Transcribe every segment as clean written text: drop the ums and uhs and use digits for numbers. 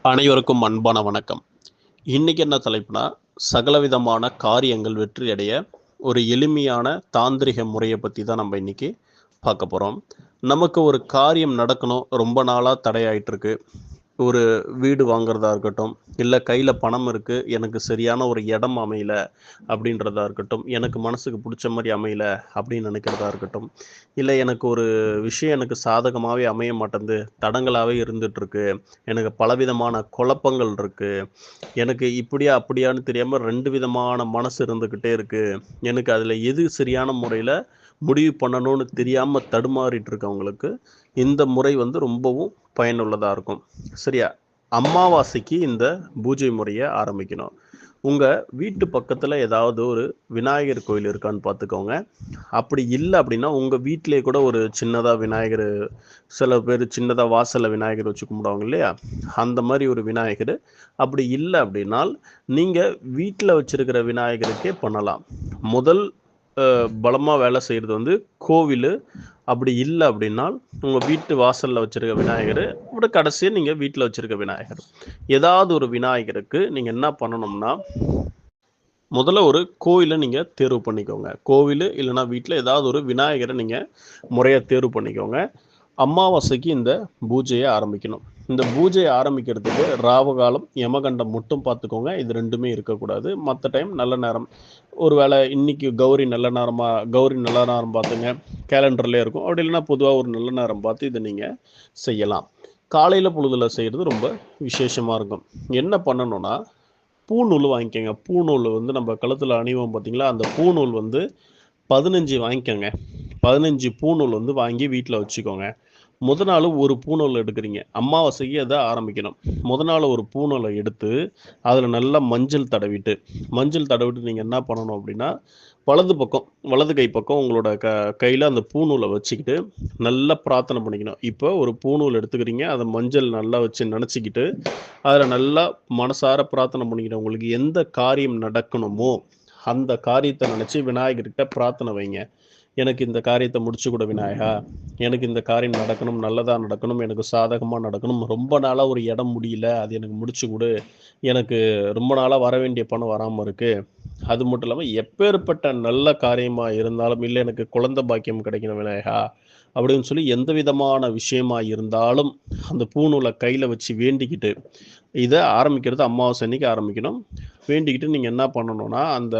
அனைவருக்கும் அன்பான வணக்கம். இன்னைக்கு என்ன தலைப்புனா, சகலவிதமான காரியங்கள் வெற்றி அடைய ஒரு எளிமையான தாந்திரிக முறையை பற்றி தான் நம்ம இன்னைக்கு பார்க்க போகிறோம். நமக்கு ஒரு காரியம் நடக்கணும், ரொம்ப நாளாக தடையாயிட்டு இருக்கு. ஒரு வீடு வாங்குறதா இருக்கட்டும், இல்லை கையில் பணம் இருக்குது, எனக்கு சரியான ஒரு இடம் அமையல அப்படின்றதா இருக்கட்டும், எனக்கு மனசுக்கு பிடிச்ச மாதிரி அமையல அப்படின்னு நினைக்கிறதா இருக்கட்டும், இல்லை எனக்கு ஒரு விஷயம் எனக்கு சாதகமாகவே அமைய மாட்டேங்குது, தடங்களாகவே இருந்துகிட்ருக்கு, எனக்கு பலவிதமான குழப்பங்கள் இருக்குது, எனக்கு இப்படியா அப்படியான்னு தெரியாமல் ரெண்டு விதமான மனசு இருந்துக்கிட்டே இருக்குது, எனக்கு அதில் எது சரியான முறையில் முடிவு பண்ணணும்னு தெரியாமல் தடுமாறிட்டு இருக்கவங்களுக்கு இந்த முறை வந்து ரொம்பவும் பயனுள்ளதாக இருக்கும். சரியா? அமாவாசைக்கு இந்த பூஜை முறையை ஆரம்பிக்கணும். உங்கள் வீட்டு பக்கத்தில் ஏதாவது ஒரு விநாயகர் கோயில் இருக்கான்னு பார்த்துக்கோங்க. அப்படி இல்லை அப்படின்னா உங்கள் வீட்டிலே கூட ஒரு சின்னதாக விநாயகர், சில பேர் சின்னதாக வாசலில் விநாயகர் வச்சு கும்பிடுவாங்க இல்லையா, அந்த மாதிரி ஒரு விநாயகர். அப்படி இல்லை அப்படின்னால் நீங்கள் வீட்டில் வச்சுருக்கிற விநாயகருக்கே பண்ணலாம். முதல் பலமாக வேலை செய்கிறது வந்து கோவில். அப்படி இல்லை அப்படின்னால் உங்கள் வீட்டு வாசலில் வச்சுருக்க விநாயகர், அப்புறம் கடைசியாக நீங்கள் வீட்டில் வச்சுருக்க விநாயகர், ஏதாவது ஒரு விநாயகருக்கு நீங்கள் என்ன பண்ணணும்னா, முதல்ல ஒரு கோயிலை நீங்கள் தேர்வு பண்ணிக்கோங்க. கோவில் இல்லைன்னா வீட்டில் ஏதாவது ஒரு விநாயகரை நீங்கள் முறையாக தேர்வு பண்ணிக்கோங்க. அமாவாசைக்கு இந்த பூஜையை ஆரம்பிக்கணும். இந்த பூஜையை ஆரம்பிக்கிறதுக்கு ராவகாலம், யமகண்டம் மட்டும் பார்த்துக்கோங்க. இது ரெண்டுமே இருக்கக்கூடாது. மற்ற டைம் நல்ல நேரம். ஒரு வேளை இன்னைக்கு கௌரி நல்ல நேரம் பார்த்துங்க, கேலண்டர்லேயே இருக்கும். அப்படி இல்லைன்னா பொதுவாக ஒரு நல்ல நேரம் பார்த்து இதை நீங்கள் செய்யலாம். காலையில் பொழுதில் செய்கிறது ரொம்ப விசேஷமாக இருக்கும். என்ன பண்ணணும்னா, பூநூல் வாங்கிக்கோங்க. பூநூல் வந்து நம்ம கழுத்தில் அணிவோம் பார்த்தீங்களா, அந்த பூநூல் வந்து 15 வாங்கிக்கோங்க. 15 பூநூல் வந்து வாங்கி வீட்டில் வச்சுக்கோங்க. நாள் ஒரு பூநூல் எடுக்கிறீங்க, அமாவாசைக்கு அதை ஆரம்பிக்கணும். நாள் ஒரு பூநூலை எடுத்து அதில் நல்லா மஞ்சள் தடவிட்டு நீங்கள் என்ன பண்ணணும் அப்படின்னா, வலது கை பக்கம் உங்களோட கையில் அந்த பூநூலை வச்சுக்கிட்டு நல்லா பிரார்த்தனை பண்ணிக்கணும். இப்போ ஒரு பூநூல் எடுத்துக்கிறீங்க, அதை மஞ்சள் நல்லா வச்சு நினச்சிக்கிட்டு அதில் நல்லா மனசார பிரார்த்தனை பண்ணிக்கணும். உங்களுக்கு எந்த காரியம் நடக்கணுமோ அந்த காரியத்தை நினச்சி விநாயகர்கிட்ட பிரார்த்தனை வைங்க. எனக்கு இந்த காரியத்தை முடிச்சு கொடு விநாயகா, எனக்கு இந்த காரியம் நடக்கணும், நல்லதாக நடக்கணும், எனக்கு சாதகமாக நடக்கணும், ரொம்ப நாளாக ஒரு இடம் முடியல, அது எனக்கு முடிச்சு கொடு, எனக்கு ரொம்ப நாளாக வர வேண்டிய பணம் வராமல் இருக்குது, அது மட்டும் இல்லாமல் எப்பேற்பட்ட நல்ல காரியமாக இருந்தாலும், இல்லை எனக்கு குழந்தை பாக்கியம் கிடைக்கணும் விநாயகா அப்படின்னு சொல்லி எந்த விதமான விஷயமா இருந்தாலும் அந்த பூநூலை கையில் வச்சு வேண்டிக்கிட்டு இதை ஆரம்பிக்கிறது அமாவாசை அன்னைக்கு ஆரம்பிக்கணும். வேண்டிக்கிட்டு நீங்கள் என்ன பண்ணணும்னா, அந்த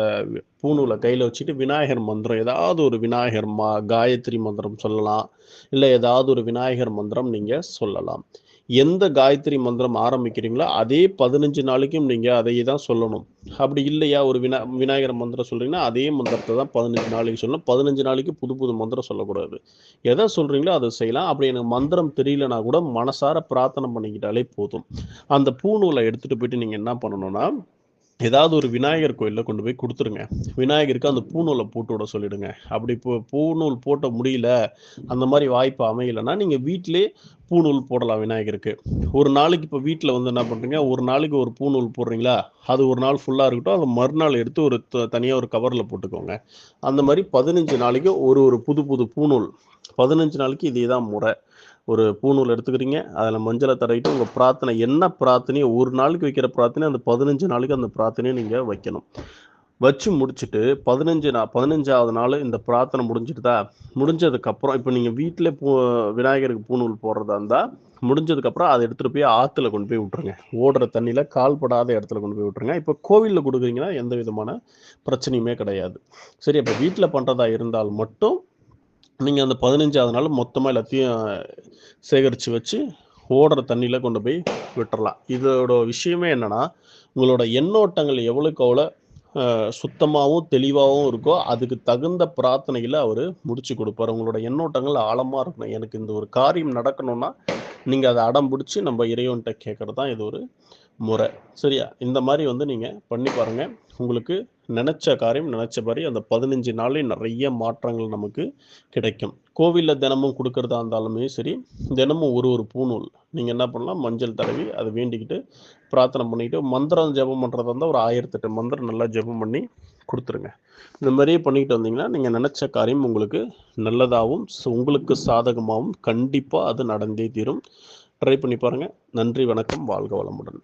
பூநூலை கையில் வச்சுட்டு விநாயகர் மந்திரம், ஏதாவது ஒரு விநாயகர் காயத்ரி மந்திரம் சொல்லலாம், இல்லை ஏதாவது ஒரு விநாயகர் மந்திரம் நீங்கள் சொல்லலாம். எந்த காயத்ரி மந்திரம் ஆரம்பிக்கிறீங்களோ அதே 15 நாளைக்கும் நீங்கள் அதையே தான் சொல்லணும். அப்படி இல்லையா, ஒரு விநாயகர் மந்திரம் சொல்கிறீங்கன்னா அதே மந்திரத்தை தான் 15 நாளைக்கு சொல்லணும். 15 நாளைக்கு புது புது மந்திரம் சொல்லக்கூடாது. எதை சொல்கிறீங்களோ அதை செய்யலாம். அப்படி எனக்கு மந்திரம் தெரியலனா கூட மனசார பிரார்த்தனை பண்ணிக்கிட்டாலே போதும். அந்த பூநூலை எடுத்துகிட்டு போயிட்டு நீங்கள் என்ன பண்ணணும்னா, ஏதாவது ஒரு விநாயகர் கோயிலில் கொண்டு போய் கொடுத்துருங்க. விநாயகருக்கு அந்த பூநூலை போட்டு விட சொல்லிடுங்க. அப்படி பூநூல் போட்ட முடியல, அந்த மாதிரி வாய்ப்பு அமையலைன்னா நீங்கள் வீட்டிலே பூநூல் போடலாம் விநாயகருக்கு. ஒரு நாளைக்கு இப்போ வீட்டில் வந்து என்ன பண்ணுறீங்க, ஒரு நாளைக்கு ஒரு பூநூல் போடுறீங்களா, அது ஒரு நாள் ஃபுல்லாக இருக்கட்டும், அதை மறுநாள் எடுத்து ஒரு தனியாக ஒரு கவரில் போட்டுக்கோங்க. அந்த மாதிரி 15 நாளைக்கு ஒரு புது புது பூநூல், 15 நாளைக்கு இதே தான் முறை. ஒரு பூநூல் எடுத்துக்கிறீங்க, அதில் மஞ்சளை தடவிட்டு உங்கள் பிரார்த்தனை என்ன பிரார்த்தனையோ, ஒரு நாளைக்கு வைக்கிற பிரார்த்தனை அந்த 15 நாளைக்கு அந்த பிரார்த்தனையை நீங்கள் வைக்கணும். வச்சு முடிச்சுட்டு 15ஆவது நாள் இந்த பிரார்த்தனை முடிஞ்சதுக்கப்புறம் இப்போ நீங்கள் வீட்டில் விநாயகருக்கு பூநூல் போடுறதா இருந்தால் முடிஞ்சதுக்கப்புறம் அதை எடுத்துகிட்டு போய் ஆற்றுல கொண்டு போய் விட்டுருங்க. ஓடுற தண்ணியில் கால்படாத இடத்துல கொண்டு போய் விட்டுருங்க. இப்போ கோவிலில் கொடுக்குறீங்கன்னா எந்த விதமான பிரச்சனையுமே கிடையாது. சரி, இப்போ வீட்டில் பண்ணுறதா இருந்தால் மட்டும் நீங்கள் அந்த 15ஆவது நாள் மொத்தமாக எல்லாத்தையும் சேகரித்து வச்சு ஓடுற தண்ணியில் கொண்டு போய் விட்டுறலாம். இதோட விஷயமே என்னென்னா, உங்களோட எண்ணோட்டங்கள் எவ்வளோக்கு எவ்வளோ சுத்தமாகவும் தெளிவாகவும் இருக்கோ அதுக்கு தகுந்த பிரார்த்தனைகளை அவர் முடிச்சு கொடுப்பார். உங்களோட எண்ணோட்டங்கள் ஆழமாக இருக்கணும். எனக்கு இந்த ஒரு காரியம் நடக்கணும்னா நீங்கள் அதை அடம் பிடிச்சி நம்ம இறைவன்கிட்ட கேட்குறது தான் இது ஒரு முறை. சரியா? இந்த மாதிரி வந்து நீங்கள் பண்ணி பாருங்கள். உங்களுக்கு நினச்ச காரியம் நினச்சபடி அந்த 15 நாளையும் நிறைய மாற்றங்கள் நமக்கு கிடைக்கும். கோவிலில் தினமும் கொடுக்கறதா இருந்தாலுமே சரி, தினமும் ஒரு பூநூல் நீங்கள் என்ன பண்ணலாம், மஞ்சள் தடவி அதை வேண்டிக்கிட்டு பிரார்த்தனை பண்ணிக்கிட்டு மந்திரம் ஜெபம் பண்ணுறதா இருந்தால் ஒரு 1008 மந்திரம் நல்லா ஜெபம் பண்ணி கொடுத்துருங்க. இந்த மாதிரியே பண்ணிக்கிட்டு வந்தீங்கன்னா நீங்கள் நினச்ச காரியம் உங்களுக்கு நல்லதாகவும் உங்களுக்கு சாதகமாகவும் கண்டிப்பாக அது நடந்தே தீரும். ட்ரை பண்ணி பாருங்கள். நன்றி, வணக்கம், வாழ்க வளமுடன்.